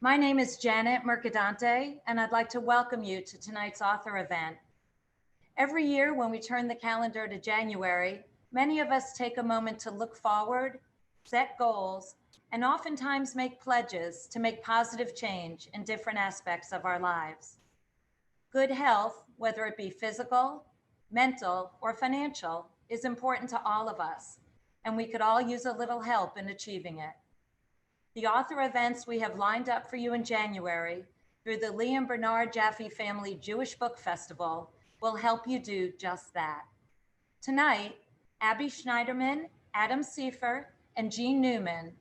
My name is Janet Mercadante, and I'd like to welcome you to tonight's author event. Every year when we turn the calendar to January, many of us take a moment to look forward, set goals, and oftentimes make pledges to make positive change in different aspects of our lives. Good health, whether it be physical, mental, or financial, is important to all of us, and we could all use a little help in achieving it. The author events we have lined up for you in January through the Lee and Bernard Jaffe Family Jewish Book Festival will help you do just that. Tonight, Abby Schneiderman, Adam Seifer, and Gene Newman,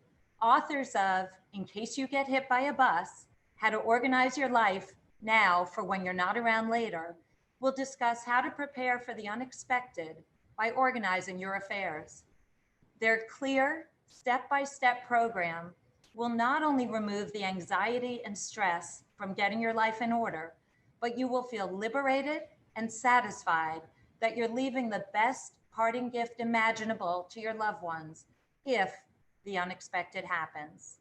authors of In Case You Get Hit by a Bus, How to Organize Your Life Now for When You're Not Around Later, will discuss how to prepare for the unexpected by organizing your affairs. Their clear, step-by-step program will not only remove the anxiety and stress from getting your life in order, but you will feel liberated and satisfied that you're leaving the best parting gift imaginable to your loved ones if the unexpected happens.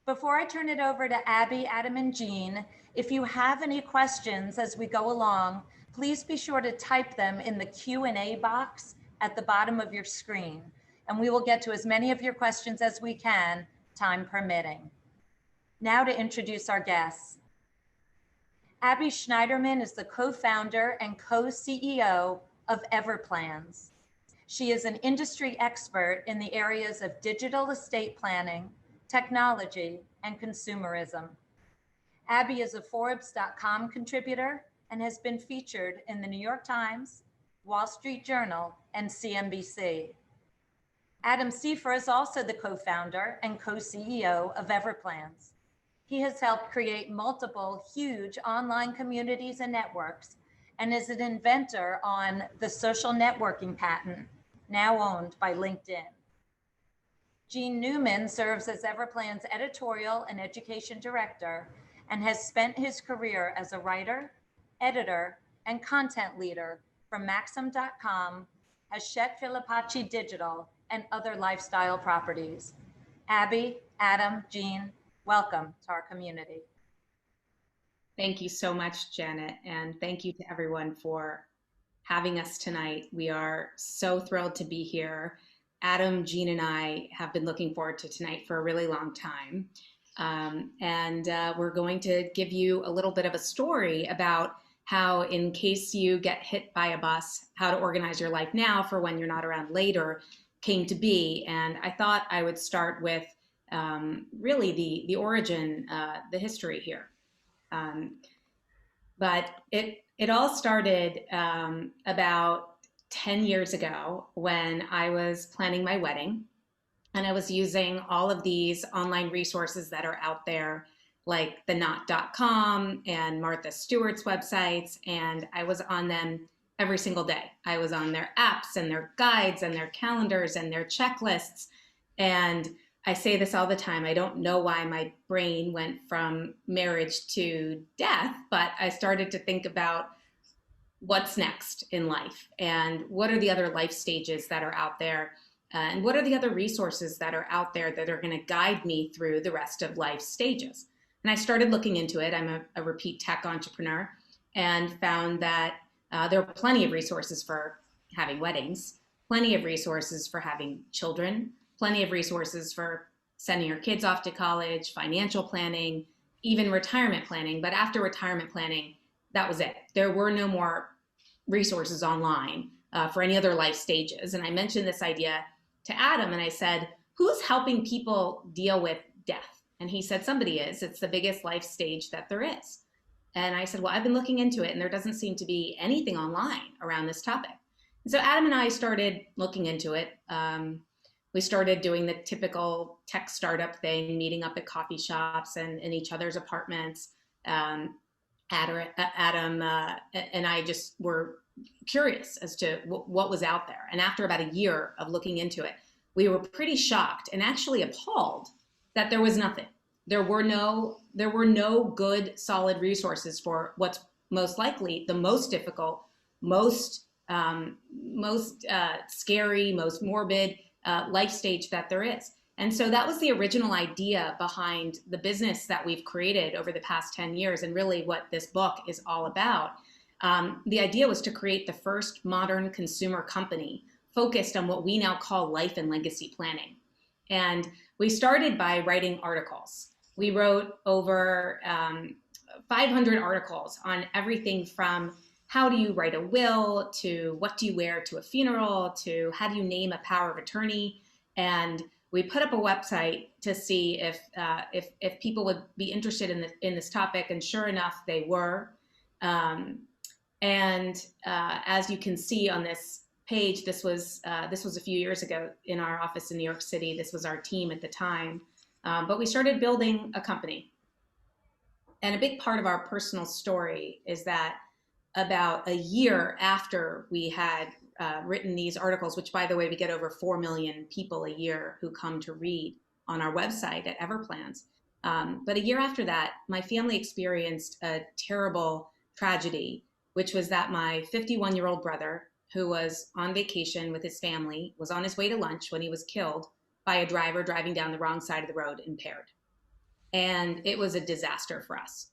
Before I turn it over to Abby, Adam, and Gene, if you have any questions as we go along, please be sure to type them in the Q&A box at the bottom of your screen, and we will get to as many of your questions as we can, time permitting. Now to introduce our guests. Abby Schneiderman is the co-founder and co-CEO of Everplans. She is an industry expert in the areas of digital estate planning, technology, and consumerism. Abby is a Forbes.com contributor and has been featured in the New York Times, Wall Street Journal, and CNBC. Adam Seifer is also the co-founder and co-CEO of Everplans. He has helped create multiple huge online communities and networks and is an inventor on the social networking patent, now owned by LinkedIn. Gene Newman serves as Everplans editorial and education director and has spent his career as a writer, editor, and content leader for Maxim.com, Hachette Filipacci Digital, and other lifestyle properties. Abby, Adam, Gene, welcome to our community. Thank you so much, Janet, and thank you to everyone for having us tonight. We are so thrilled to be here. Adam, Gene, and I have been looking forward to tonight for a really long time. We're going to give you a little bit of a story about how, in case you get hit by a bus, how to organize your life now for when you're not around later came to be. And I thought I would start with really the origin, the history here. But it all started about 10 years ago when I was planning my wedding, and I was using all of these online resources that are out there, like the knot.com and Martha Stewart's websites, and I was on them every single day. I was on their apps and their guides and their calendars and their checklists. And I say this all the time. I don't know why my brain went from marriage to death, but I started to think about what's next in life and what are the other life stages that are out there, and what are the other resources that are out there that are going to guide me through the rest of life stages. And I started looking into it. I'm a repeat tech entrepreneur and found that there are plenty of resources for having weddings, plenty of resources for having children, plenty of resources for sending your kids off to college, financial planning, even retirement planning. But after retirement planning, that was it. There were no more resources online for any other life stages. And I mentioned this idea to Adam, and I said, who's helping people deal with death? And he said, somebody is. It's the biggest life stage that there is. And I said, well, I've been looking into it, and there doesn't seem to be anything online around this topic. And so Adam and I started looking into it. We started doing the typical tech startup thing, meeting up at coffee shops and in each other's apartments. Adam and I just were curious as to what was out there. And after about a year of looking into it, we were pretty shocked and actually appalled that there was nothing. There were no good, solid resources for what's most likely the most difficult, most scary, most morbid life stage that there is. And so that was the original idea behind the business that we've created over the past 10 years, and really what this book is all about. The idea was to create the first modern consumer company focused on what we now call life and legacy planning. And we started by writing articles. We wrote over 500 articles on everything from how do you write a will, to what do you wear to a funeral, to how do you name a power of attorney. And we put up a website to see if people would be interested in this topic, and sure enough, they were. As you can see on this page, this was a few years ago in our office in New York City. This was our team at the time, but we started building a company. And a big part of our personal story is that about a year after we had written these articles, which, by the way, we get over 4 million people a year who come to read on our website at Everplans. But a year after that, my family experienced a terrible tragedy, which was that my 51-year-old brother, who was on vacation with his family, was on his way to lunch when he was killed by a driver driving down the wrong side of the road impaired. And it was a disaster for us.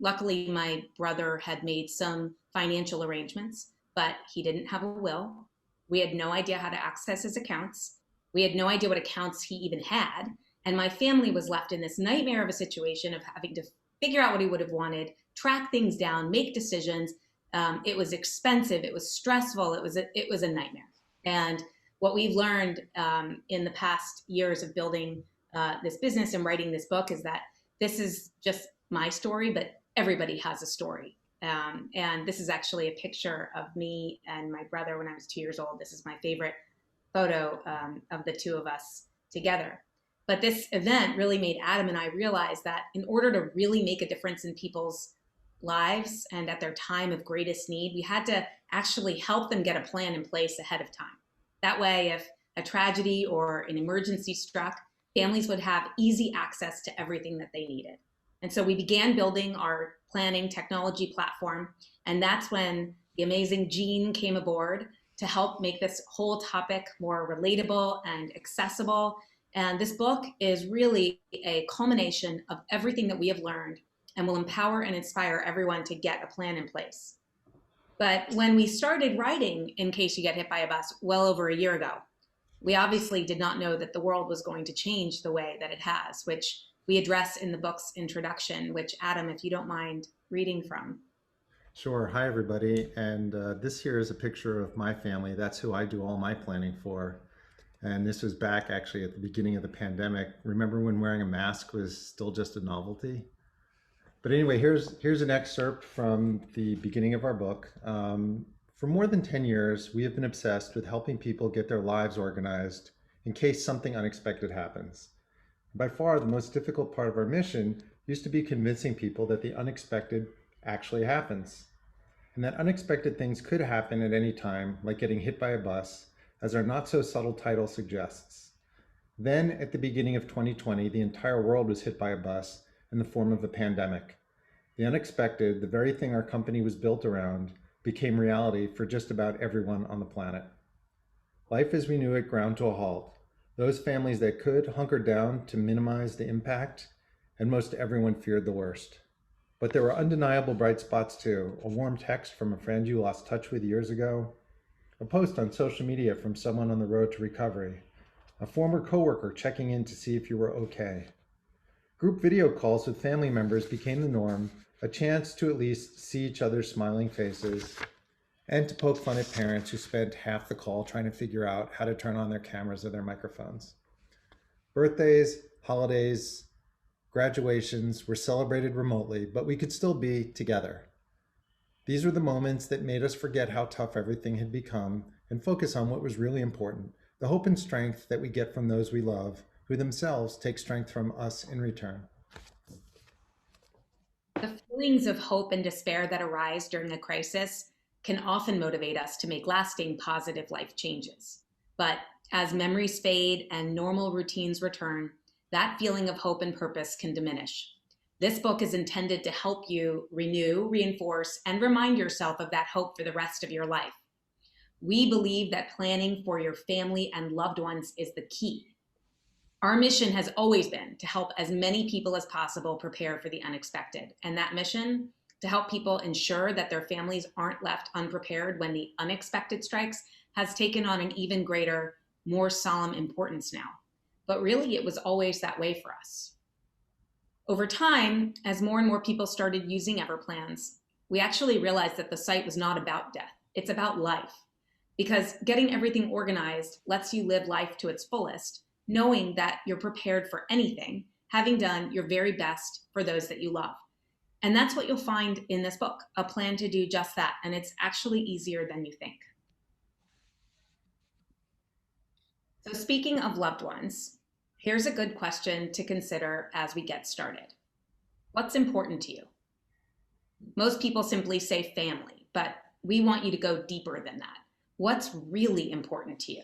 Luckily, my brother had made some financial arrangements, but he didn't have a will. We had no idea how to access his accounts. We had no idea what accounts he even had. And my family was left in this nightmare of a situation of having to figure out what he would have wanted, track things down, make decisions. It was expensive. It was stressful. It was a nightmare. And what we've learned in the past years of building this business and writing this book is that this is just my story, but everybody has a story. And this is actually a picture of me and my brother when I was 2 years old. This is my favorite photo of the two of us together. But this event really made Adam and I realize that in order to really make a difference in people's lives and at their time of greatest need, we had to actually help them get a plan in place ahead of time. That way, if a tragedy or an emergency struck, families would have easy access to everything that they needed. And so we began building our planning technology platform. And that's when the amazing Gene came aboard to help make this whole topic more relatable and accessible. And this book is really a culmination of everything that we have learned and will empower and inspire everyone to get a plan in place. But when we started writing In Case You Get Hit by a Bus well over a year ago, we obviously did not know that the world was going to change the way that it has, which we address in the book's introduction, which, Adam, if you don't mind reading from. Sure. Hi, everybody. And this here is a picture of my family. That's who I do all my planning for. And this was back actually at the beginning of the pandemic. Remember when wearing a mask was still just a novelty? But anyway, here's an excerpt from the beginning of our book. For more than 10 years, we have been obsessed with helping people get their lives organized in case something unexpected happens. By far, the most difficult part of our mission used to be convincing people that the unexpected actually happens, and that unexpected things could happen at any time, like getting hit by a bus, as our not-so-subtle title suggests. Then, at the beginning of 2020, the entire world was hit by a bus in the form of a pandemic. The unexpected, the very thing our company was built around, became reality for just about everyone on the planet. Life as we knew it ground to a halt. Those families that could hunkered down to minimize the impact, and most everyone feared the worst. But there were undeniable bright spots too. A warm text from a friend you lost touch with years ago, a post on social media from someone on the road to recovery, a former coworker checking in to see if you were okay. Group video calls with family members became the norm, a chance to at least see each other's smiling faces, and to poke fun at parents who spent half the call trying to figure out how to turn on their cameras or their microphones. Birthdays, holidays, graduations were celebrated remotely, but we could still be together. These were the moments that made us forget how tough everything had become and focus on what was really important, the hope and strength that we get from those we love, who themselves take strength from us in return. The feelings of hope and despair that arise during a crisis can often motivate us to make lasting positive life changes. But as memories fade and normal routines return, that feeling of hope and purpose can diminish. This book is intended to help you renew, reinforce, and remind yourself of that hope for the rest of your life. We believe that planning for your family and loved ones is the key. Our mission has always been to help as many people as possible prepare for the unexpected. And that mission, to help people ensure that their families aren't left unprepared when the unexpected strikes, has taken on an even greater, more solemn importance now. But really, it was always that way for us. Over time, as more and more people started using Everplans, we actually realized that the site was not about death. It's about life. Because getting everything organized lets you live life to its fullest, knowing that you're prepared for anything, having done your very best for those that you love. And that's what you'll find in this book, a plan to do just that. And it's actually easier than you think. So speaking of loved ones, here's a good question to consider as we get started. What's important to you? Most people simply say family, but we want you to go deeper than that. What's really important to you?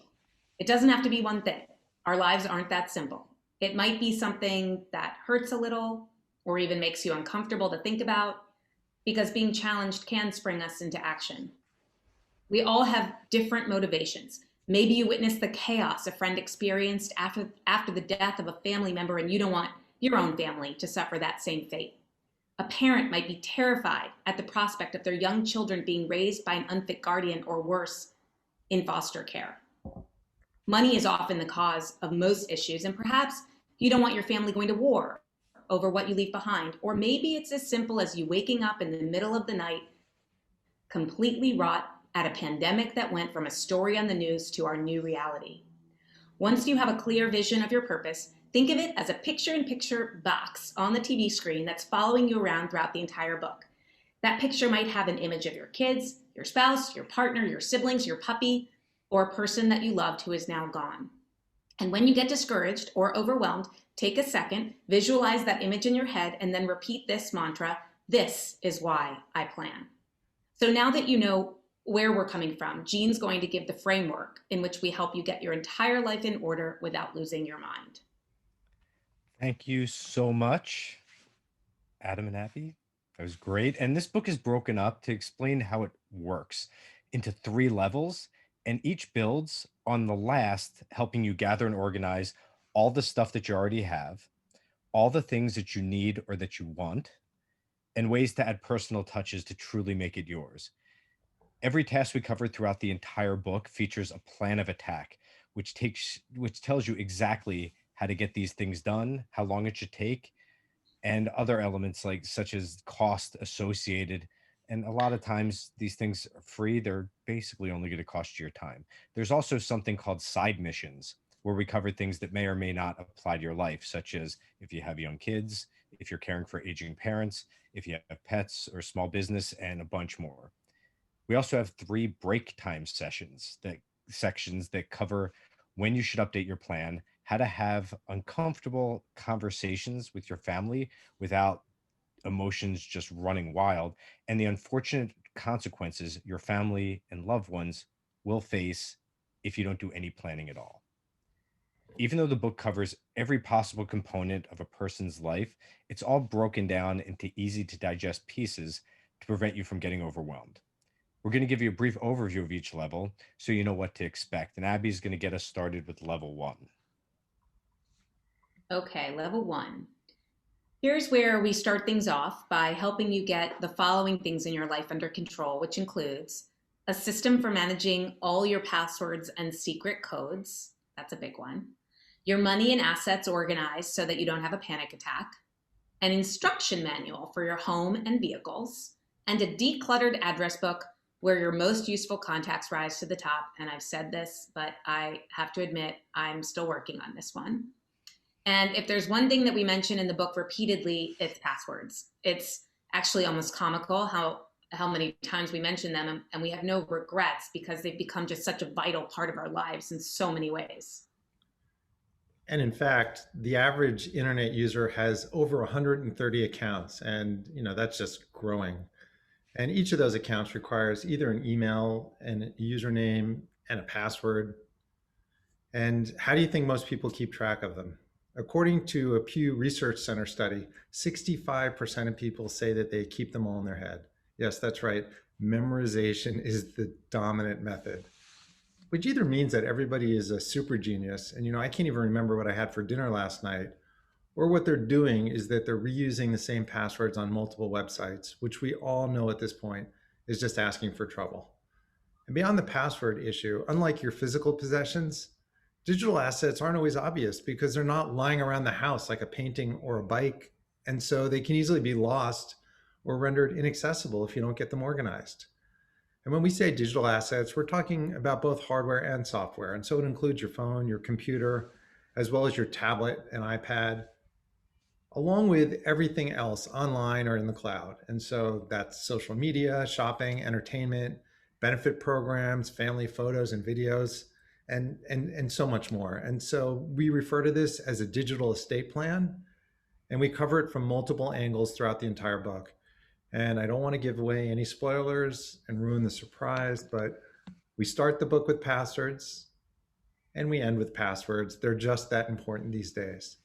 It doesn't have to be one thing. Our lives aren't that simple. It might be something that hurts a little or even makes you uncomfortable to think about, because being challenged can spring us into action. We all have different motivations. Maybe you witnessed the chaos a friend experienced after the death of a family member, and you don't want your own family to suffer that same fate. A parent might be terrified at the prospect of their young children being raised by an unfit guardian or worse, in foster care. Money is often the cause of most issues, and perhaps you don't want your family going to war over what you leave behind. Or maybe it's as simple as you waking up in the middle of the night, completely wrought at a pandemic that went from a story on the news to our new reality. Once you have a clear vision of your purpose, think of it as a picture-in-picture box on the TV screen that's following you around throughout the entire book. That picture might have an image of your kids, your spouse, your partner, your siblings, your puppy, or a person that you loved who is now gone. And when you get discouraged or overwhelmed, take a second, visualize that image in your head, and then repeat this mantra: this is why I plan. So now that you know where we're coming from, Gene's going to give the framework in which we help you get your entire life in order without losing your mind. Thank you so much, Adam and Abby. That was great. And this book is broken up to explain how it works into 3 levels, and each builds on the last, helping you gather and organize all the stuff that you already have, all the things that you need or that you want, and ways to add personal touches to truly make it yours. Every task we covered throughout the entire book features a plan of attack, which tells you exactly how to get these things done, how long it should take, and other elements such as cost associated. And a lot of times these things are free. They're basically only going to cost you your time. There's also something called side missions, where we cover things that may or may not apply to your life, such as if you have young kids, if you're caring for aging parents, if you have pets or small business, and a bunch more. We also have 3 break time sections that cover when you should update your plan, how to have uncomfortable conversations with your family without emotions just running wild, and the unfortunate consequences your family and loved ones will face if you don't do any planning at all. Even though the book covers every possible component of a person's life, it's all broken down into easy to digest pieces to prevent you from getting overwhelmed. We're going to give you a brief overview of each level so you know what to expect. And Abby's going to get us started with level 1. Okay, level 1. Here's where we start things off by helping you get the following things in your life under control, which includes a system for managing all your passwords and secret codes. That's a big one. Your money and assets organized so that you don't have a panic attack. An instruction manual for your home and vehicles. And a decluttered address book where your most useful contacts rise to the top. And I've said this, but I have to admit, I'm still working on this one. And if there's one thing that we mention in the book repeatedly, it's passwords. It's actually almost comical how many times we mention them, and we have no regrets because they've become just such a vital part of our lives in so many ways. And in fact, the average internet user has over 130 accounts, and that's just growing. And each of those accounts requires either an email and a username and a password. And how do you think most people keep track of them? According to a Pew Research Center study, 65% of people say that they keep them all in their head. Yes, that's right. Memorization is the dominant method. which either means that everybody is a super genius. And, I can't even remember what I had for dinner last night. Or what they're doing is that they're reusing the same passwords on multiple websites, which we all know at this point is just asking for trouble. And beyond the password issue, unlike your physical possessions, digital assets aren't always obvious because they're not lying around the house like a painting or a bike. And so they can easily be lost or rendered inaccessible if you don't get them organized. And when we say digital assets, we're talking about both hardware and software. And so it includes your phone, your computer, as well as your tablet and iPad, along with everything else online or in the cloud. And so that's social media, shopping, entertainment, benefit programs, family photos and videos, and so much more. And so we refer to this as a digital estate plan, and we cover it from multiple angles throughout the entire book. And I don't want to give away any spoilers and ruin the surprise, but we start the book with passwords and we end with passwords. They're just that important these days.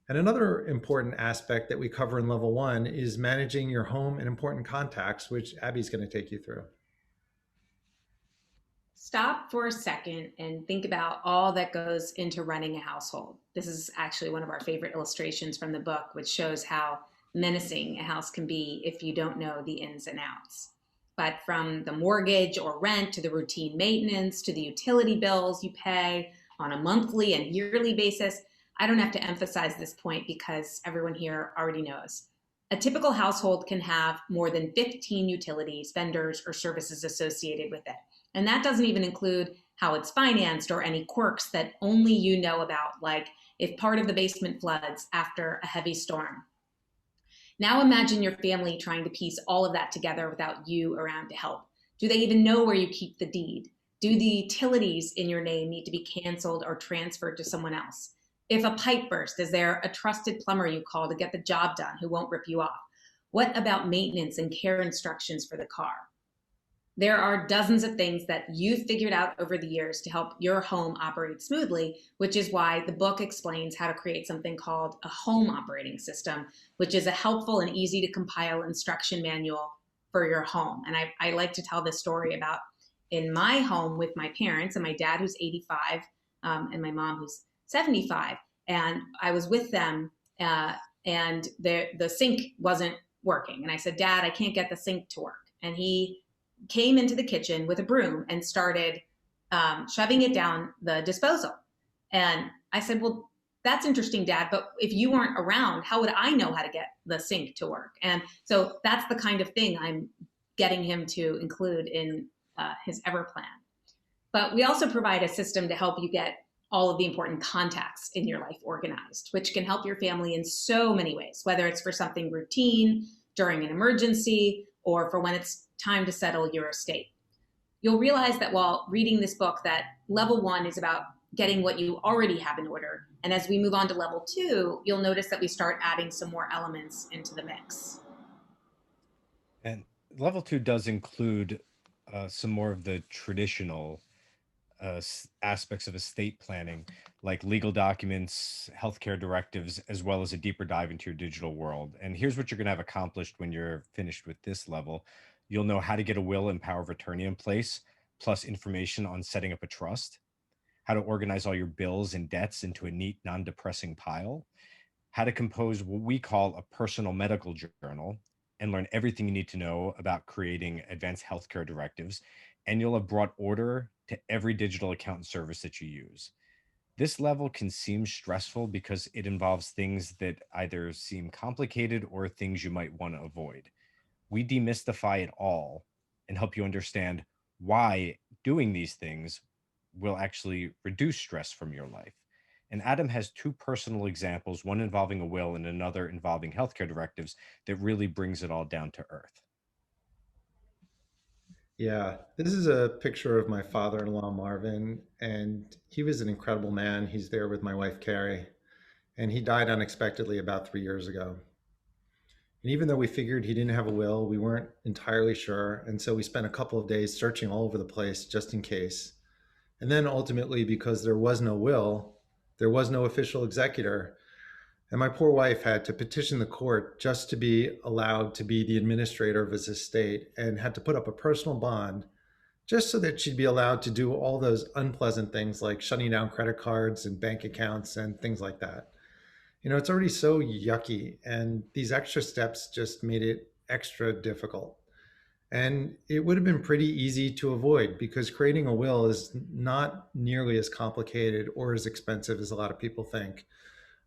And another important aspect that we cover in level 1 is managing your home and important contacts, which Abby's going to take you through. Stop for a second and think about all that goes into running a household. This is actually one of our favorite illustrations from the book, which shows how menacing a house can be if you don't know the ins and outs. But from the mortgage or rent to the routine maintenance to the utility bills you pay on a monthly and yearly basis, I don't have to emphasize this point because everyone here already knows. A typical household can have more than 15 utilities, vendors, or services associated with it. And that doesn't even include how it's financed or any quirks that only you know about, like if part of the basement floods after a heavy storm. Now imagine your family trying to piece all of that together without you around to help. Do they even know where you keep the deed? Do the utilities in your name need to be canceled or transferred to someone else? If a pipe bursts, is there a trusted plumber you call to get the job done who won't rip you off? What about maintenance and care instructions for the car? There are dozens of things that you've figured out over the years to help your home operate smoothly, which is why the book explains how to create something called a home operating system, which is a helpful and easy to compile instruction manual for your home. And I like to tell this story about in my home with my parents and my dad who's 85 and my mom who's 75. And I was with them and the sink wasn't working. And I said, Dad, I can't get the sink to work. And he came into the kitchen with a broom and started shoving it down the disposal. And I said, well, that's interesting, Dad, but if you weren't around, how would I know how to get the sink to work? And so that's the kind of thing I'm getting him to include in his Ever plan. But we also provide a system to help you get all of the important contacts in your life organized, which can help your family in so many ways, whether it's for something routine, during an emergency, or for when it's time to settle your estate. You'll realize that while reading this book that level 1 is about getting what you already have in order. And as we move on to level 2, you'll notice that we start adding some more elements into the mix. And level 2 does include some more of the traditional aspects of estate planning, like legal documents, healthcare directives, as well as a deeper dive into your digital world. And here's what you're going to have accomplished when you're finished with this level. You'll know how to get a will and power of attorney in place, plus information on setting up a trust, how to organize all your bills and debts into a neat, non-depressing pile, how to compose what we call a personal medical journal, and learn everything you need to know about creating advanced healthcare directives. And you'll have brought order to every digital account and service that you use. This level can seem stressful because it involves things that either seem complicated or things you might want to avoid. We demystify it all and help you understand why doing these things will actually reduce stress from your life. And Adam has 2 personal examples, one involving a will and another involving healthcare directives, that really brings it all down to earth. Yeah, this is a picture of my father-in-law, Marvin, and he was an incredible man. He's there with my wife, Carrie, and he died unexpectedly about 3 years ago. And even though we figured he didn't have a will, we weren't entirely sure. And so we spent a couple of days searching all over the place just in case. And then ultimately, because there was no will, there was no official executor. And my poor wife had to petition the court just to be allowed to be the administrator of his estate and had to put up a personal bond just so that she'd be allowed to do all those unpleasant things like shutting down credit cards and bank accounts and things like that. It's already so yucky, and these extra steps just made it extra difficult. And it would have been pretty easy to avoid because creating a will is not nearly as complicated or as expensive as a lot of people think.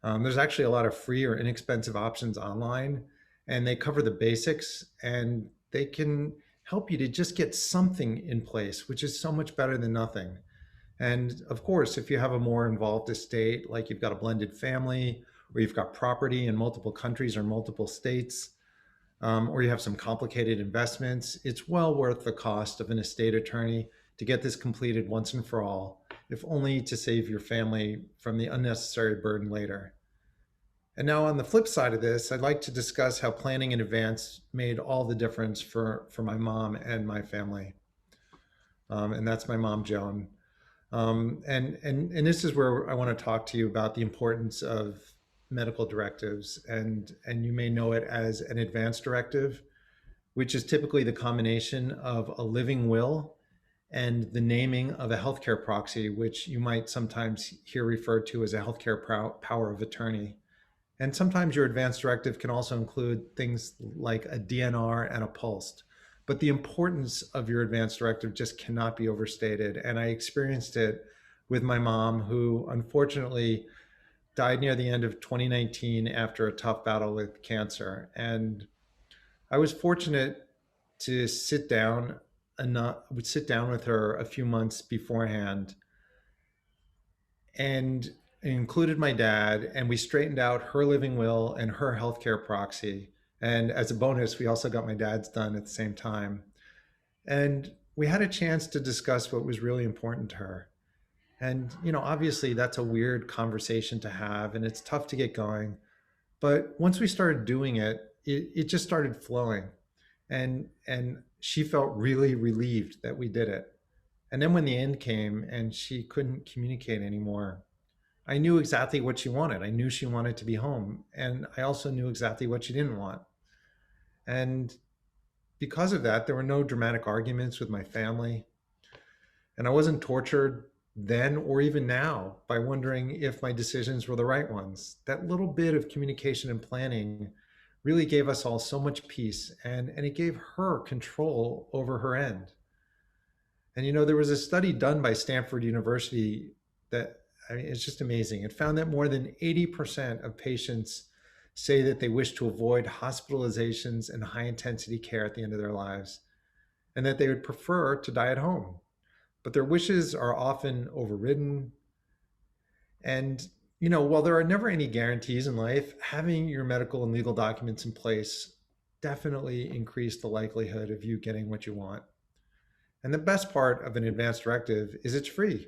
There's actually a lot of free or inexpensive options online, and they cover the basics and they can help you to just get something in place, which is so much better than nothing. And of course, if you have a more involved estate, like you've got a blended family, or you've got property in multiple countries or multiple states, or you have some complicated investments, it's well worth the cost of an estate attorney to get this completed once and for all, if only to save your family from the unnecessary burden later. And now on the flip side of this, I'd like to discuss how planning in advance made all the difference for my mom and my family. And that's my mom, Joan. And this is where I want to talk to you about the importance of medical directives, and you may know it as an advance directive, which is typically the combination of a living will and the naming of a healthcare proxy, which you might sometimes hear referred to as a healthcare power of attorney. And sometimes your advance directive can also include things like a DNR and a pulse. But the importance of your advance directive just cannot be overstated. And I experienced it with my mom, who unfortunately died near the end of 2019 after a tough battle with cancer. And I was fortunate to sit down with her a few months beforehand, and included my dad, and we straightened out her living will and her healthcare proxy. And as a bonus, we also got my dad's done at the same time. And we had a chance to discuss what was really important to her. And, obviously that's a weird conversation to have, and it's tough to get going. But once we started doing it, it just started flowing. And she felt really relieved that we did it. And then when the end came and she couldn't communicate anymore, I knew exactly what she wanted. I knew she wanted to be home. And I also knew exactly what she didn't want. And because of that, there were no dramatic arguments with my family. And I wasn't tortured then or even now by wondering if my decisions were the right ones. That little bit of communication and planning really gave us all so much peace, and it gave her control over her end. And there was a study done by Stanford University that, it's just amazing. It found that more than 80% of patients say that they wish to avoid hospitalizations and high intensity care at the end of their lives, and that they would prefer to die at home. But their wishes are often overridden. And, while there are never any guarantees in life, having your medical and legal documents in place definitely increase the likelihood of you getting what you want. And the best part of an advance directive is it's free.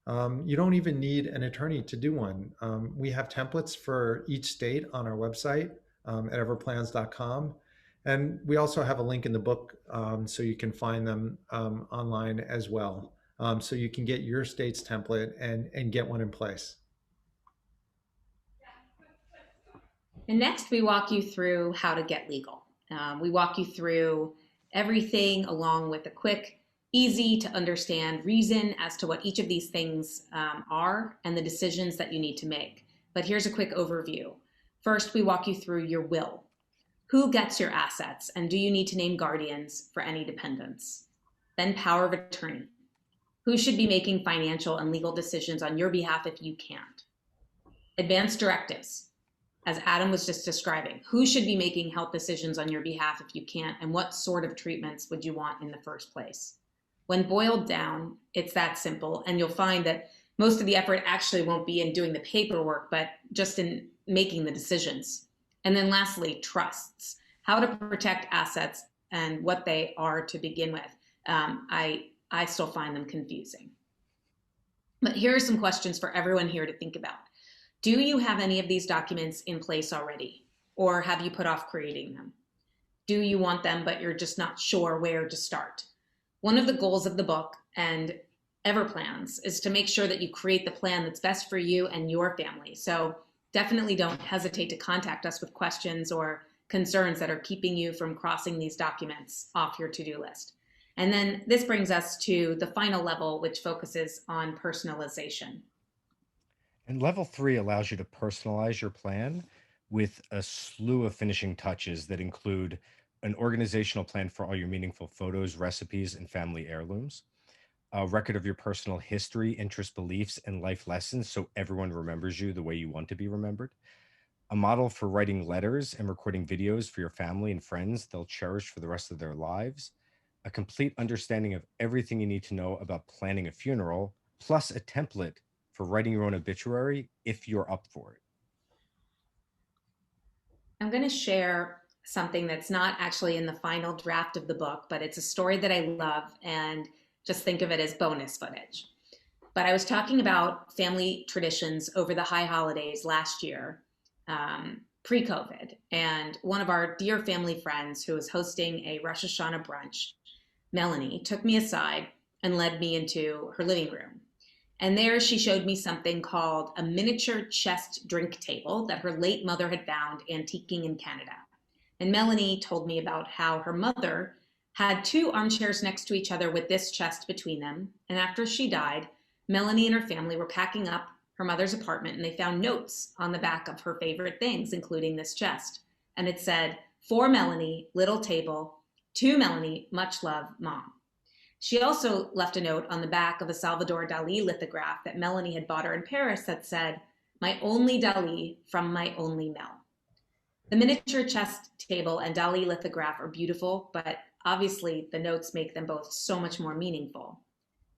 You don't even need an attorney to do one. We have templates for each state on our website at everplans.com. And we also have a link in the book so you can find them online as well. So you can get your state's template and get one in place. And next, we walk you through how to get legal. We walk you through everything along with a quick, easy to understand reason as to what each of these things are and the decisions that you need to make. But here's a quick overview. First, we walk you through your will. Who gets your assets, and do you need to name guardians for any dependents? Then power of attorney. Who should be making financial and legal decisions on your behalf if you can't? Advance directives. As Adam was just describing, who should be making health decisions on your behalf if you can't, and what sort of treatments would you want in the first place? When boiled down, it's that simple, and you'll find that most of the effort actually won't be in doing the paperwork, but just in making the decisions. And then lastly, trusts. How to protect assets and what they are to begin with. I still find them confusing. But here are some questions for everyone here to think about. Do you have any of these documents in place already? Or have you put off creating them? Do you want them, but you're just not sure where to start? One of the goals of the book and Everplans is to make sure that you create the plan that's best for you and your family. So definitely don't hesitate to contact us with questions or concerns that are keeping you from crossing these documents off your to-do list. And then this brings us to the final level, which focuses on personalization. And level 3 allows you to personalize your plan with a slew of finishing touches that include an organizational plan for all your meaningful photos, recipes, and family heirlooms, a record of your personal history, interests, beliefs, and life lessons so everyone remembers you the way you want to be remembered, a model for writing letters and recording videos for your family and friends they'll cherish for the rest of their lives, a complete understanding of everything you need to know about planning a funeral, plus a template for writing your own obituary if you're up for it. I'm going to share something that's not actually in the final draft of the book, but it's a story that I love, and just think of it as bonus footage. But I was talking about family traditions over the high holidays last year, pre-COVID, and one of our dear family friends who was hosting a Rosh Hashanah brunch, Melanie, took me aside and led me into her living room. And there she showed me something called a miniature chest drink table that her late mother had found antiquing in Canada. And Melanie told me about how her mother had two armchairs next to each other with this chest between them. And after she died, Melanie and her family were packing up her mother's apartment, and they found notes on the back of her favorite things, including this chest. And it said, "For Melanie, little table. To Melanie, much love, Mom." She also left a note on the back of a Salvador Dali lithograph that Melanie had bought her in Paris that said, "My only Dali from my only Mel." The miniature chest table and Dali lithograph are beautiful, but obviously the notes make them both so much more meaningful.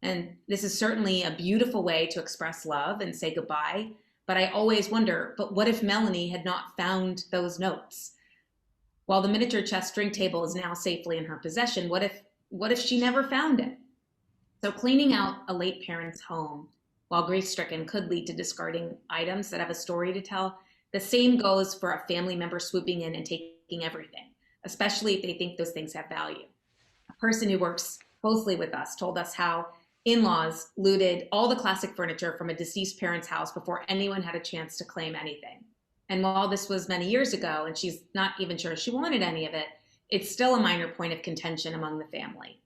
And this is certainly a beautiful way to express love and say goodbye, but I always wonder, but what if Melanie had not found those notes? While the miniature chest drink table is now safely in her possession, what if she never found it? So cleaning out a late parent's home while grief-stricken could lead to discarding items that have a story to tell. The same goes for a family member swooping in and taking everything, especially if they think those things have value. A person who works closely with us told us how in-laws looted all the classic furniture from a deceased parent's house before anyone had a chance to claim anything. And while this was many years ago, and she's not even sure she wanted any of it, it's still a minor point of contention among the family.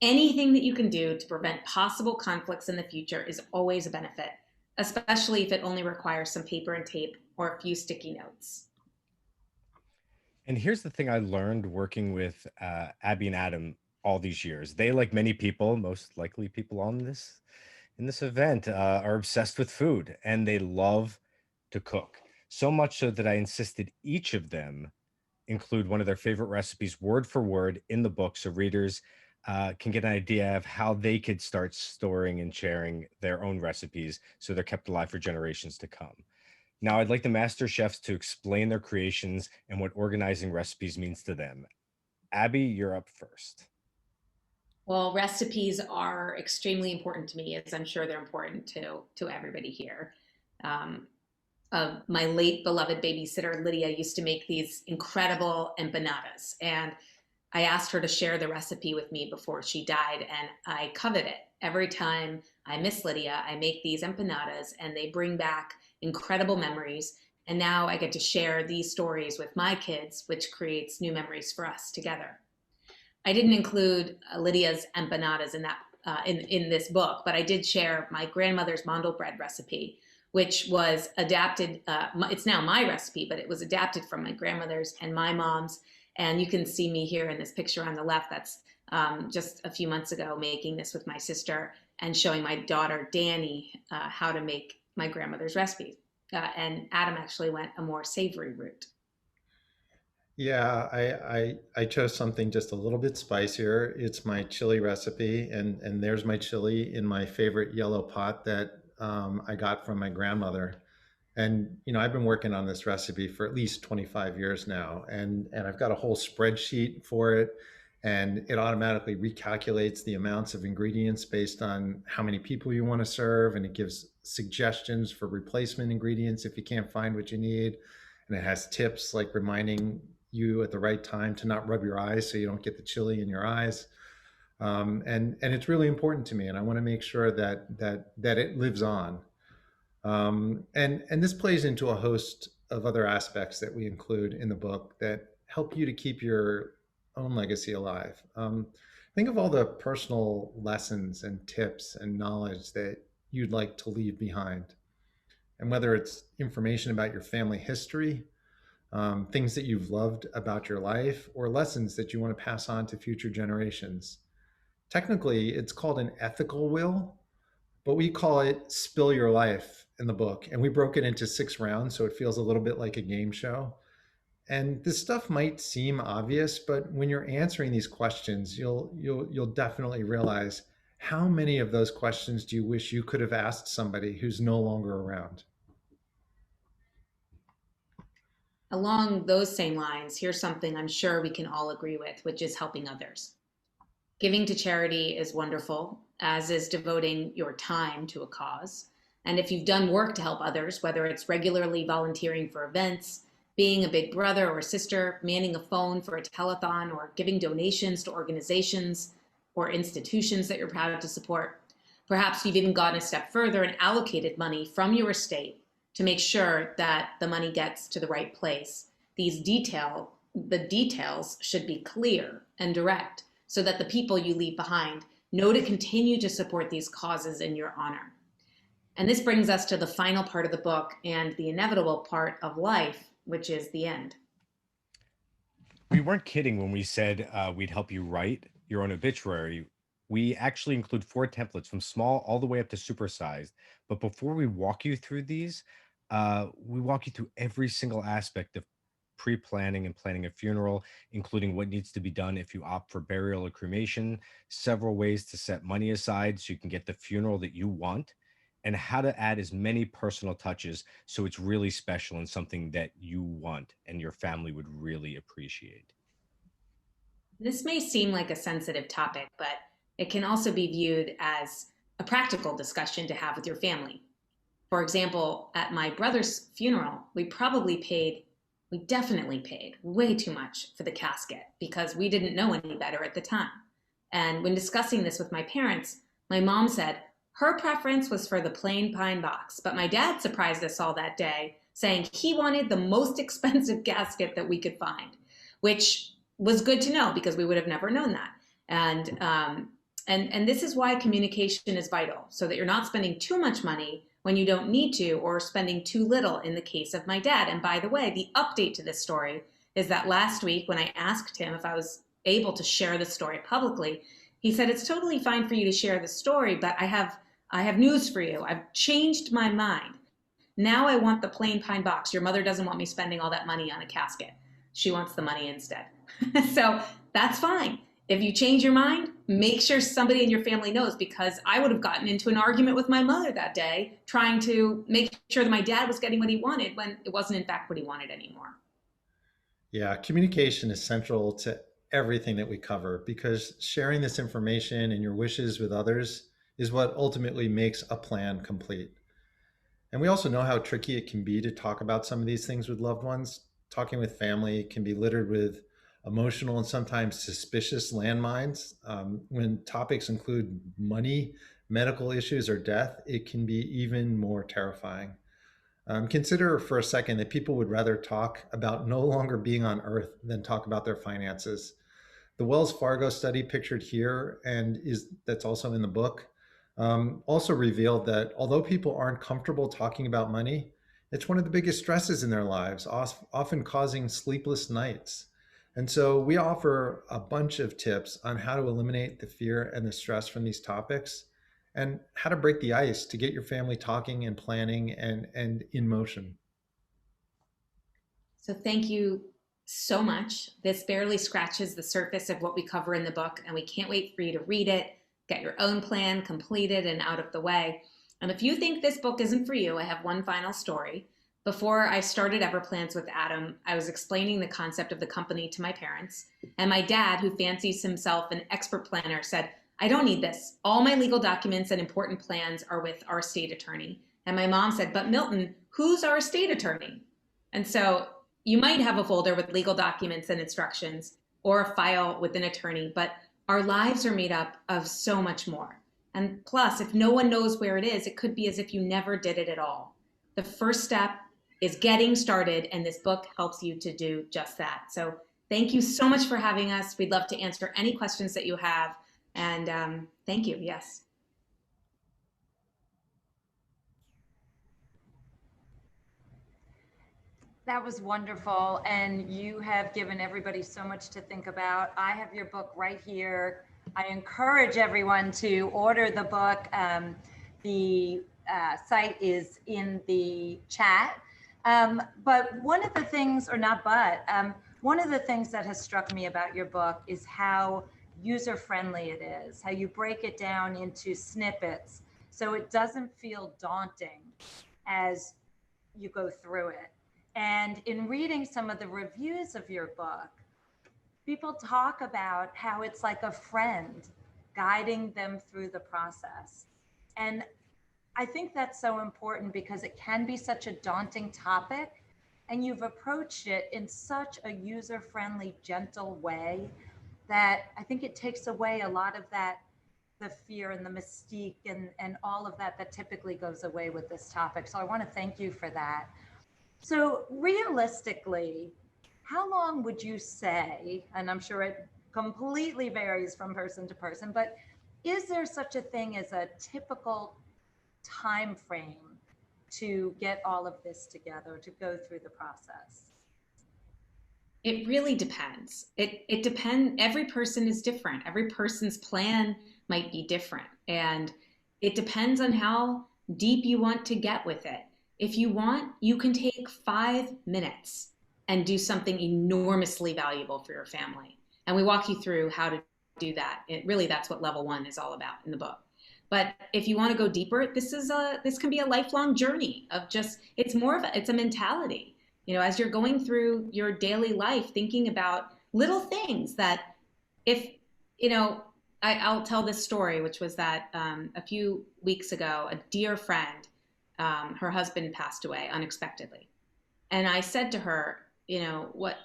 Anything that you can do to prevent possible conflicts in the future is always a benefit, especially if it only requires some paper and tape or a few sticky notes. And here's the thing I learned working with Abby and Adam all these years. They, like many people, most likely people on this in this event, are obsessed with food, and they love to cook. So much so that I insisted each of them include one of their favorite recipes word for word in the book, so readers can get an idea of how they could start storing and sharing their own recipes so they're kept alive for generations to come. Now, I'd like the master chefs to explain their creations and what organizing recipes means to them. Abby, you're up first. Well, recipes are extremely important to me, as I'm sure they're important to everybody here. Um, my late beloved babysitter, Lydia, used to make these incredible empanadas. And I asked her to share the recipe with me before she died, and I covet it. Every time I miss Lydia, I make these empanadas, and they bring back incredible memories. And now I get to share these stories with my kids, which creates new memories for us together. I didn't include Lydia's empanadas in that in this book, but I did share my grandmother's mandel bread recipe, which was adapted. It's now my recipe, but it was adapted from my grandmother's and my mom's. And you can see me here in this picture on the left. That's just a few months ago making this with my sister and showing my daughter, Danny, how to make my grandmother's recipe. And Adam actually went a more savory route. Yeah, I chose something just a little bit spicier. It's my chili recipe, and there's my chili in my favorite yellow pot that I got from my grandmother. And I've been working on this recipe for at least 25 years now, and I've got a whole spreadsheet for it, and it automatically recalculates the amounts of ingredients based on how many people you want to serve, and it gives suggestions for replacement ingredients if you can't find what you need, and it has tips like reminding you at the right time to not rub your eyes so you don't get the chili in your eyes. And it's really important to me, and I want to make sure that it lives on. And this plays into a host of other aspects that we include in the book that help you to keep your own legacy alive. Think of all the personal lessons and tips and knowledge that you'd like to leave behind. And whether it's information about your family history, things that you've loved about your life, or lessons that you want to pass on to future generations. Technically, it's called an ethical will, but we call it Spill Your Life in the book. And we broke it into 6 rounds, so it feels a little bit like a game show. And this stuff might seem obvious, but when you're answering these questions, you'll definitely realize how many of those questions do you wish you could have asked somebody who's no longer around? Along those same lines, here's something I'm sure we can all agree with, which is helping others. Giving to charity is wonderful, as is devoting your time to a cause. And if you've done work to help others, whether it's regularly volunteering for events, being a big brother or sister, manning a phone for a telethon, or giving donations to organizations or institutions that you're proud to support, perhaps you've even gone a step further and allocated money from your estate to make sure that the money gets to the right place. The details should be clear and direct so that the people you leave behind know to continue to support these causes in your honor. And this brings us to the final part of the book and the inevitable part of life, which is the end. We weren't kidding when we said we'd help you write your own obituary. We actually include 4 templates from small all the way up to supersized. But before we walk you through these, we walk you through every single aspect of pre-planning and planning a funeral, including what needs to be done if you opt for burial or cremation, several ways to set money aside so you can get the funeral that you want, and how to add as many personal touches so it's really special and something that you want and your family would really appreciate. This may seem like a sensitive topic, but it can also be viewed as a practical discussion to have with your family. For example, at my brother's funeral, we definitely paid way too much for the casket because we didn't know any better at the time. And when discussing this with my parents, my mom said her preference was for the plain pine box, but my dad surprised us all that day saying he wanted the most expensive casket that we could find, which was good to know because we would have never known that. And this is why communication is vital, so that you're not spending too much money when you don't need to, or spending too little in the case of my dad. And by the way, the update to this story is that last week when I asked him if I was able to share the story publicly, he said, it's totally fine for you to share the story, but I have news for you. I've changed my mind. Now I want the plain pine box. Your mother doesn't want me spending all that money on a casket. She wants the money instead. So that's fine. If you change your mind, make sure somebody in your family knows, because I would have gotten into an argument with my mother that day trying to make sure that my dad was getting what he wanted when it wasn't in fact what he wanted anymore. Yeah, communication is central to everything that we cover because sharing this information and your wishes with others is what ultimately makes a plan complete. And we also know how tricky it can be to talk about some of these things with loved ones. Talking with family can be littered with emotional and sometimes suspicious landmines. When topics include money, medical issues, or death, it can be even more terrifying. Consider for a second that people would rather talk about no longer being on Earth than talk about their finances. The Wells Fargo study pictured here, and that's also in the book, also revealed that although people aren't comfortable talking about money, it's one of the biggest stresses in their lives, often causing sleepless nights. And so we offer a bunch of tips on how to eliminate the fear and the stress from these topics and how to break the ice to get your family talking and planning and in motion. So thank you so much. This barely scratches the surface of what we cover in the book, and we can't wait for you to read it, get your own plan completed and out of the way. And if you think this book isn't for you, I have one final story. Before I started Everplans with Adam, I was explaining the concept of the company to my parents, and my dad, who fancies himself an expert planner, said, I don't need this. All my legal documents and important plans are with our estate attorney. And my mom said, but Milton, who's our estate attorney? And so you might have a folder with legal documents and instructions or a file with an attorney, but our lives are made up of so much more. And plus, if no one knows where it is, it could be as if you never did it at all. The first step is getting started, and this book helps you to do just that. So thank you so much for having us. We'd love to answer any questions that you have. And thank you. Yes. That was wonderful. And you have given everybody so much to think about. I have your book right here. I encourage everyone to order the book. The site is in the chat. But one of the things, or not but, one of the things that has struck me about your book is how user-friendly it is, how you break it down into snippets so it doesn't feel daunting as you go through it. And in reading some of the reviews of your book, people talk about how it's like a friend guiding them through the process. And I think that's so important because it can be such a daunting topic, and you've approached it in such a user-friendly, gentle way that I think it takes away a lot of that, the fear and the mystique and all of that that typically goes away with this topic. So I want to thank you for that. So realistically, how long would you say, and I'm sure it completely varies from person to person, but is there such a thing as a typical time frame to get all of this together, to go through the process? It really depends. It depends. Every person is different. Every person's plan might be different. And it depends on how deep you want to get with it. If you want, you can take 5 minutes and do something enormously valuable for your family. And we walk you through how to do that. Really, that's what level 1 is all about in the book. But if you want to go deeper, this can be a lifelong journey of just, it's a mentality. As you're going through your daily life, thinking about little things that I'll tell this story, which was that a few weeks ago, a dear friend, her husband passed away unexpectedly. And I said to her, what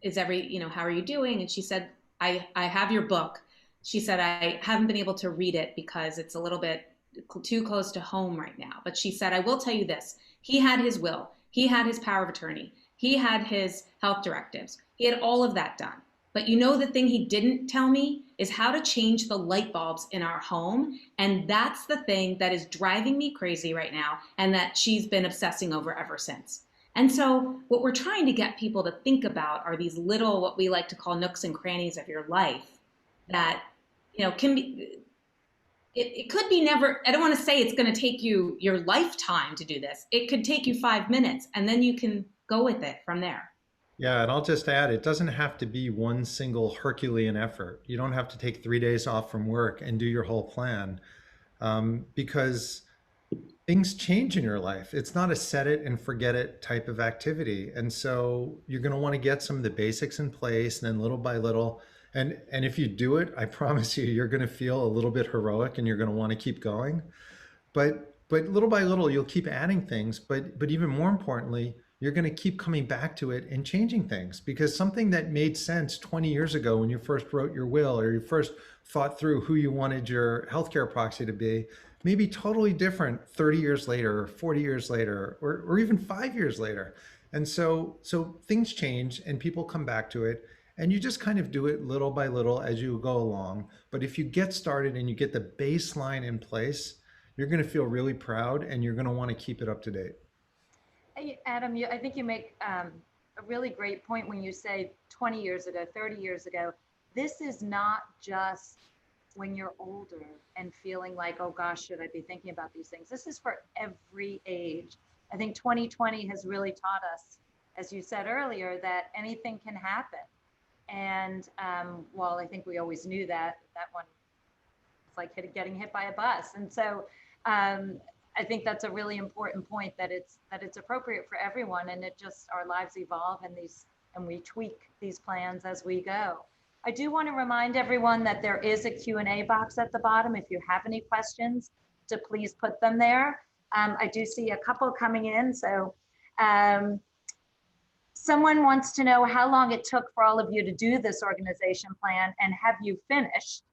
is how are you doing? And she said, I have your book. She said, I haven't been able to read it because it's a little bit too close to home right now. But she said, I will tell you this. He had his will. He had his power of attorney. He had his health directives. He had all of that done. But the thing he didn't tell me is how to change the light bulbs in our home. And that's the thing that is driving me crazy right now, and that she's been obsessing over ever since. And so what we're trying to get people to think about are these little, what we like to call nooks and crannies of your life that, can be, it could be never, I don't want to say it's going to take you your lifetime to do this. It could take you 5 minutes, and then you can go with it from there. Yeah, and I'll just add, it doesn't have to be one single Herculean effort. You don't have to take 3 days off from work and do your whole plan, because things change in your life. It's not a set it and forget it type of activity. And so you're going to want to get some of the basics in place, and then little by little. And if you do it, I promise you, you're going to feel a little bit heroic and you're going to want to keep going. But little by little, you'll keep adding things. But even more importantly, you're going to keep coming back to it and changing things, because something that made sense 20 years ago when you first wrote your will, or you first thought through who you wanted your healthcare proxy to be, may be totally different 30 years later, or 40 years later, or even 5 years later. And so things change and people come back to it. And you just kind of do it little by little as you go along. But if you get started and you get the baseline in place, you're going to feel really proud, and you're going to want to keep it up to date. Hey, Adam, I think you make a really great point when you say 20 years ago, 30 years ago. This is not just when you're older and feeling like, oh gosh, should I be thinking about these things? This is for every age. I think 2020 has really taught us, as you said earlier, that anything can happen. And while I think we always knew that one, it's like getting hit by a bus. And so I think that's a really important point, that it's appropriate for everyone, and it just, our lives evolve, and we tweak these plans as we go. I do want to remind everyone that there is a Q&A box at the bottom. If you have any questions, to please put them there. I do see a couple coming in. So someone wants to know how long it took for all of you to do this organization plan, and have you finished?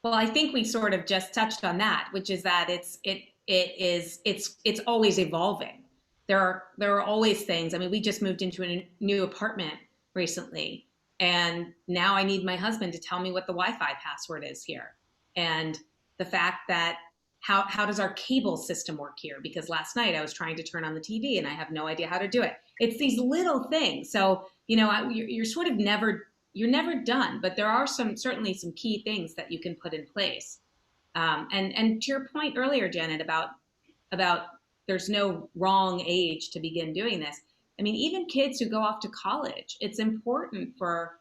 Well, I think we sort of just touched on that, which is that it's always evolving. There are always things. I mean, we just moved into a new apartment recently, And now I need my husband to tell me what the Wi-Fi password is here. And the fact that how does our cable system work here? Because last night I was trying to turn on the TV and I have no idea how to do it. It's these little things. So, you're sort of you're never done, but there are certainly some key things that you can put in place. And to your point earlier, Janet, about there's no wrong age to begin doing this. I mean, even kids who go off to college, it's important for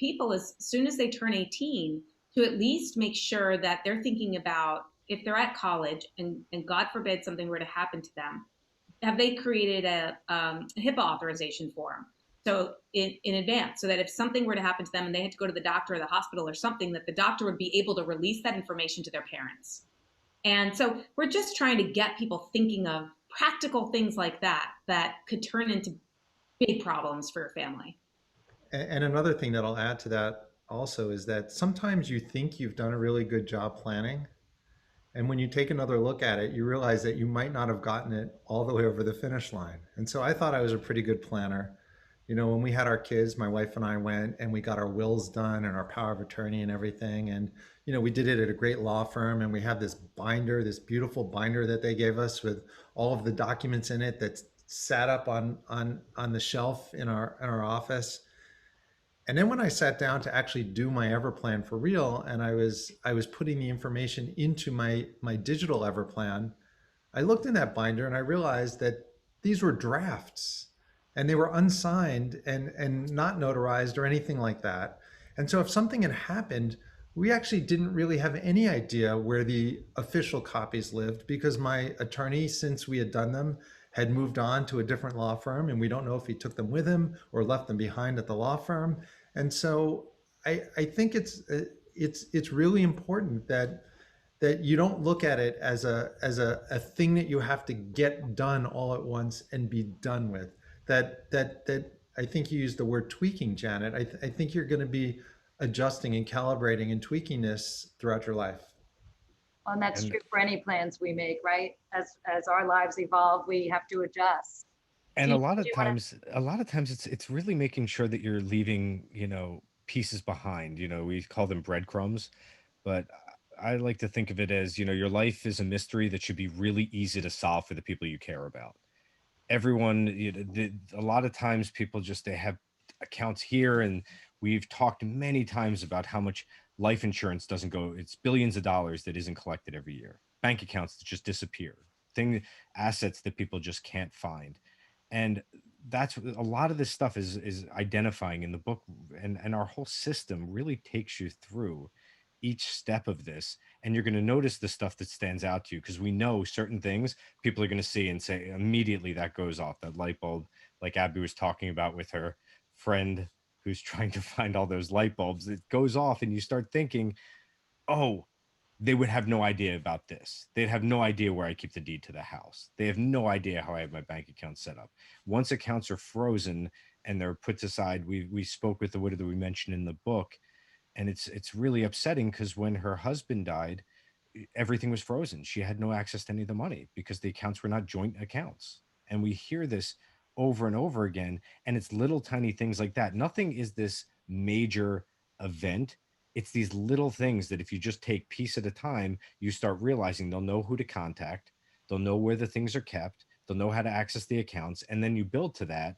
people as soon as they turn 18 to at least make sure that they're thinking about if they're at college and God forbid something were to happen to them, have they created a HIPAA authorization form? So in advance, so that if something were to happen to them and they had to go to the doctor or the hospital or something, that the doctor would be able to release that information to their parents. And so we're just trying to get people thinking of practical things like that could turn into big problems for your family. And another thing that I'll add to that also is that sometimes you think you've done a really good job planning. And when you take another look at it, you realize that you might not have gotten it all the way over the finish line. And so I thought I was a pretty good planner. When we had our kids, my wife and I went and we got our wills done and our power of attorney and everything. And, we did it at a great law firm, and we have this binder, this beautiful binder that they gave us with all of the documents in it that's sat up on the shelf in our office. And then when I sat down to actually do my Everplan for real, and I was putting the information into my digital Everplan, I looked in that binder and I realized that these were drafts and they were unsigned and not notarized or anything like that. And so if something had happened, we actually didn't really have any idea where the official copies lived, because my attorney, since we had done them, had moved on to a different law firm, and we don't know if he took them with him or left them behind at the law firm. And so I think it's really important that you don't look at it as a thing that you have to get done all at once and be done with. That I think you used the word tweaking, Janet. I think you're going to be adjusting and calibrating and tweaking this throughout your life. And that's And true for any plans we make, right? As our lives evolve, we have to adjust. and Do a you, lot do of you want to? times it's really making sure that you're leaving, pieces behind. We call them breadcrumbs, but I like to think of it as, your life is a mystery that should be really easy to solve for the people you care about. Everyone, a lot of times people just they have accounts here, and we've talked many times about how much life insurance doesn't go. It's billions of dollars that isn't collected every year. Bank accounts that just disappear. Assets that people just can't find. And that's a lot of this stuff is identifying in the book, and our whole system really takes you through each step of this, and you're going to notice the stuff that stands out to you, because we know certain things people are going to see and say immediately that goes off, that light bulb, like Abby was talking about with her friend who's trying to find all those light bulbs. It goes off and you start thinking, oh, they would have no idea about this. They'd have no idea where I keep the deed to the house. They have no idea how I have my bank account set up. Once accounts are frozen and they're put aside, we spoke with the widow that we mentioned in the book, and it's really upsetting because when her husband died, everything was frozen. She had no access to any of the money because the accounts were not joint accounts. And we hear this over and over again, and it's little tiny things like that. Nothing is this major event. It's these little things that if you just take piece at a time, you start realizing they'll know who to contact, they'll know where the things are kept, they'll know how to access the accounts, and then you build to that.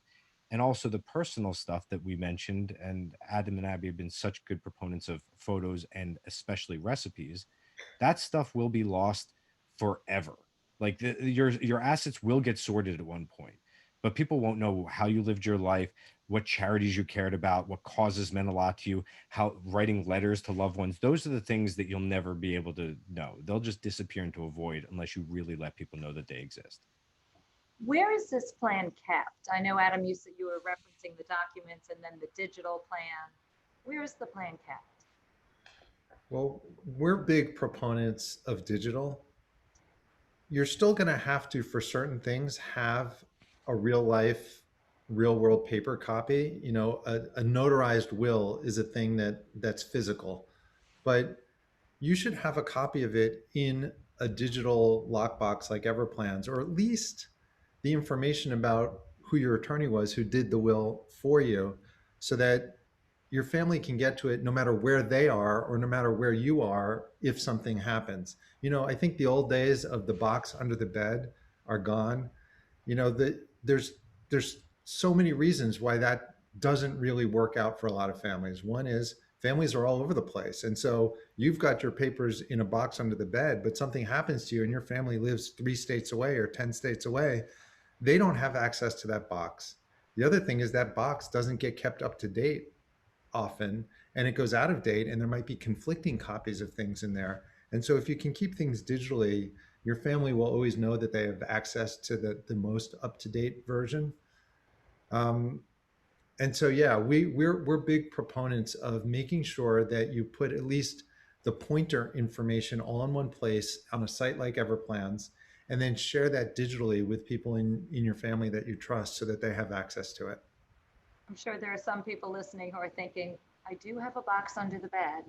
And also the personal stuff that we mentioned, and Adam and Abby have been such good proponents of photos and especially recipes. That stuff will be lost forever. Like your assets will get sorted at one point, but people won't know how you lived your life, what charities you cared about, what causes meant a lot to you, how writing letters to loved ones. Those are the things that you'll never be able to know. They'll just disappear into a void unless you really let people know that they exist. Where is this plan kept? I know, Adam, you said you were referencing the documents and then the digital plan. Where is the plan kept? Well, we're big proponents of digital. You're still going to have to, for certain things, have a real life, real world paper copy. A notarized will is a thing that's physical, but you should have a copy of it in a digital lockbox like Everplans, or at least the information about who your attorney was who did the will for you, so that your family can get to it no matter where they are or no matter where you are if something happens. I think the old days of the box under the bed are gone. There's so many reasons why that doesn't really work out for a lot of families. One is families are all over the place, and so you've got your papers in a box under the bed, but something happens to you and your family lives 3 states away or 10 states away. They don't have access to that box. The other thing is that box doesn't get kept up to date often, and it goes out of date, and there might be conflicting copies of things in there. And so if you can keep things digitally, your family will always know that they have access to the most up-to-date version. um, and so yeah, we're big proponents of making sure that you put at least the pointer information all in one place on a site like Everplans, and then share that digitally with people in your family that you trust so that they have access to it. I'm sure there are some people listening who are thinking, I do have a box under the bed,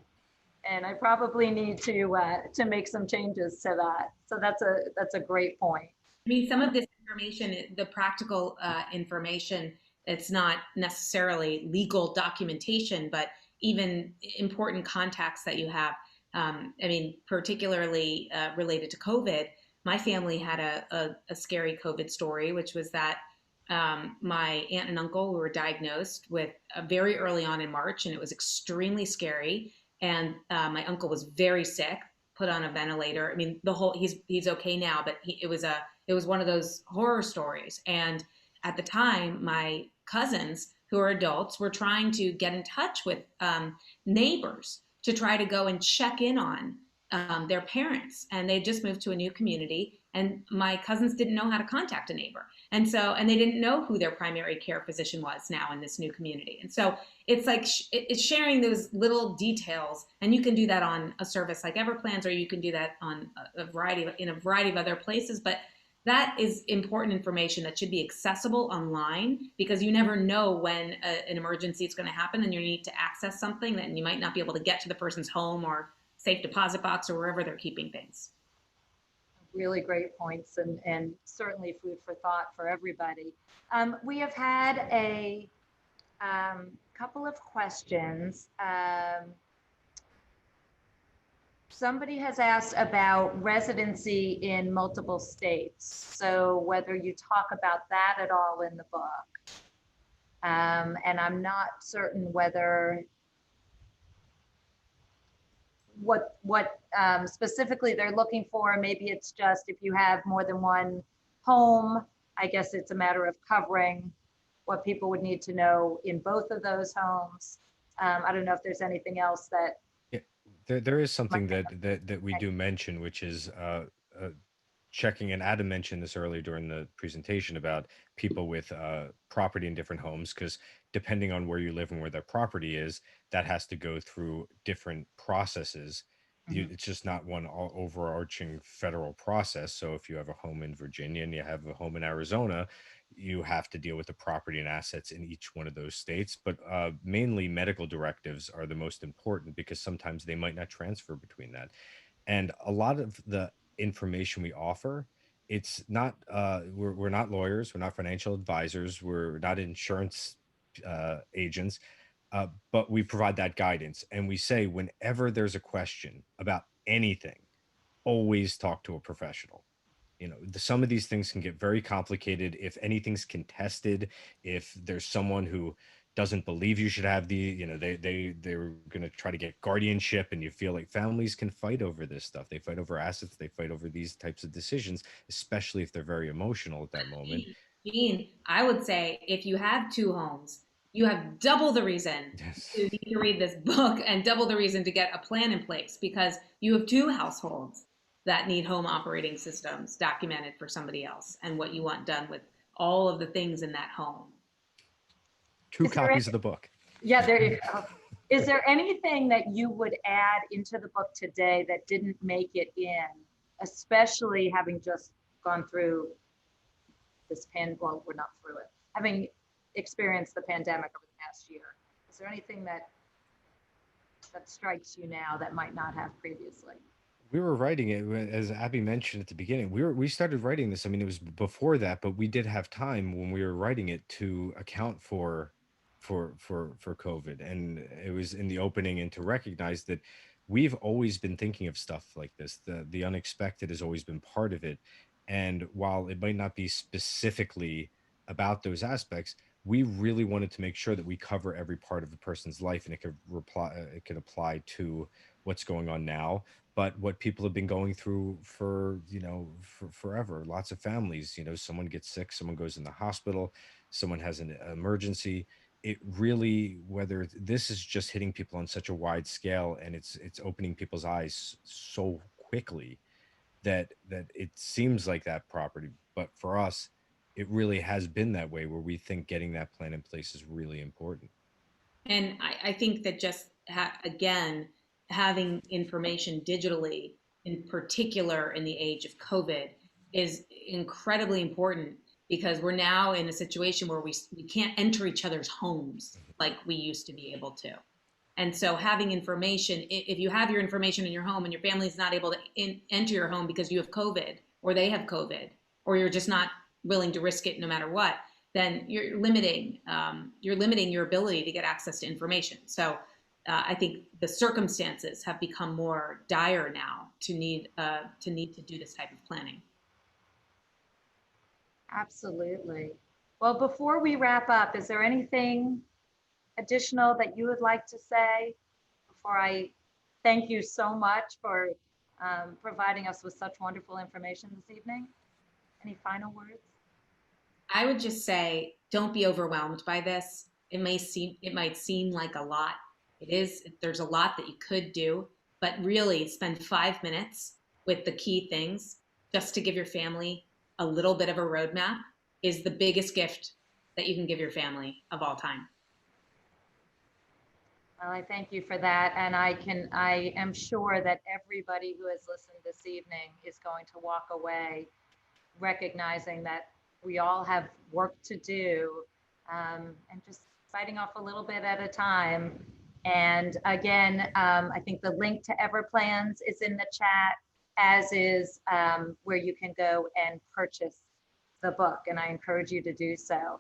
and I probably need to make some changes to that. So that's a great point. I mean, some of this information, the practical information, it's not necessarily legal documentation, but even important contacts that you have. I mean, particularly related to COVID, my family had a scary COVID story, which was that my aunt and uncle were diagnosed with very early on in March, and it was extremely scary. And my uncle was very sick, put on a ventilator. I mean, he's okay now, but it was one of those horror stories. And at the time, my cousins, who are adults, were trying to get in touch with neighbors to try to go and check in on their parents. And they just moved to a new community. And my cousins didn't know how to contact a neighbor. And they didn't know who their primary care physician was now in this new community. And so it's like it's sharing those little details. And you can do that on a service like Everplans, or you can do that on in a variety of other places. But that is important information that should be accessible online, because you never know when an emergency is going to happen and you need to access something that you might not be able to get to the person's home or safe deposit box or wherever they're keeping things. Really great points, and certainly food for thought for everybody. We have had a couple of questions. Somebody has asked about residency in multiple states. So whether you talk about that at all in the book. And I'm not certain whether what specifically they're looking for. Maybe it's just if you have more than one home, I guess it's a matter of covering what people would need to know in both of those homes. I don't know if there's anything else that. Yeah, there is something that we do mention, which is checking, and Adam mentioned this earlier during the presentation about people with property in different homes, because depending on where you live and where that property is, that has to go through different processes. It's just not one overarching federal process. So if you have a home in Virginia and you have a home in Arizona, you have to deal with the property and assets in each one of those states. But mainly medical directives are the most important, because sometimes they might not transfer between that. And a lot of the information we offer, it's not we're not lawyers, we're not financial advisors, we're not insurance agents, but we provide that guidance. And we say, whenever there's a question about anything, always talk to a professional. Some of these things can get very complicated if anything's contested. If there's someone who doesn't believe you should have they're going to try to get guardianship, and you feel like families can fight over this stuff. They fight over assets, they fight over these types of decisions, especially if they're very emotional at that moment. Gene, I would say if you have two homes, you have double the reason to need to read this book, and double the reason to get a plan in place, because you have two households that need home operating systems documented for somebody else, and what you want done with all of the things in that home. Two copies of the book. Yeah, there you go. Is there anything that you would add into the book today that didn't make it in, especially having just gone through this well, we're not through it, having experienced the pandemic over the past year? Is there anything that strikes you now that might not have previously? We were writing it, as Abby mentioned at the beginning. We started writing this. I mean, it was before that, but we did have time when we were writing it to account for for COVID, and it was in the opening, and to recognize that we've always been thinking of stuff like this. The unexpected has always been part of it, and while it might not be specifically about those aspects, we really wanted to make sure that we cover every part of a person's life, and it could apply to what's going on now, but what people have been going through for, for forever. Lots of families, someone gets sick, someone goes in the hospital, someone has an emergency. It really, whether this is just hitting people on such a wide scale, and it's opening people's eyes so quickly, that it seems like that property. But for us, it really has been that way, where we think getting that plan in place is really important. And I think that just again, having information digitally, in particular in the age of COVID, is incredibly important, because we're now in a situation where we can't enter each other's homes like we used to be able to. And so having information, if you have your information in your home and your family is not able to enter your home because you have COVID or they have COVID, or you're just not willing to risk it no matter what, then you're limiting your ability to get access to information. So I think the circumstances have become more dire now to need to do this type of planning. Absolutely. Well, before we wrap up, is there anything additional that you would like to say before I thank you so much for providing us with such wonderful information this evening? Any final words? I would just say, don't be overwhelmed by this. It might seem like a lot. It is. There's a lot that you could do, but really spend 5 minutes with the key things, just to give your family a little bit of a roadmap, is the biggest gift that you can give your family of all time. Well, I thank you for that. And I am sure that everybody who has listened this evening is going to walk away recognizing that we all have work to do, and just fighting off a little bit at a time. And again, I think the link to Everplans is in the chat, as is where you can go and purchase the book. And I encourage you to do so.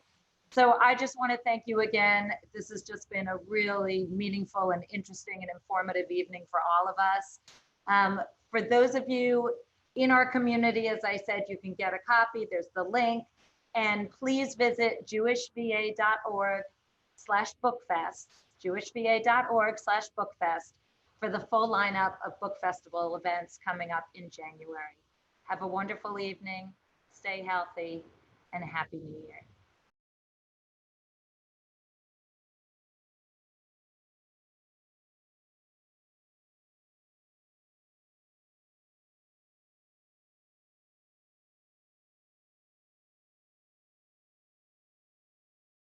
So I just want to thank you again. This has just been a really meaningful and interesting and informative evening for all of us. For those of you in our community, as I said, you can get a copy. There's the link. And please visit jewishva.org/bookfest, jewishva.org/bookfest, for the full lineup of book festival events coming up in January. Have a wonderful evening. Stay healthy, and Happy New Year.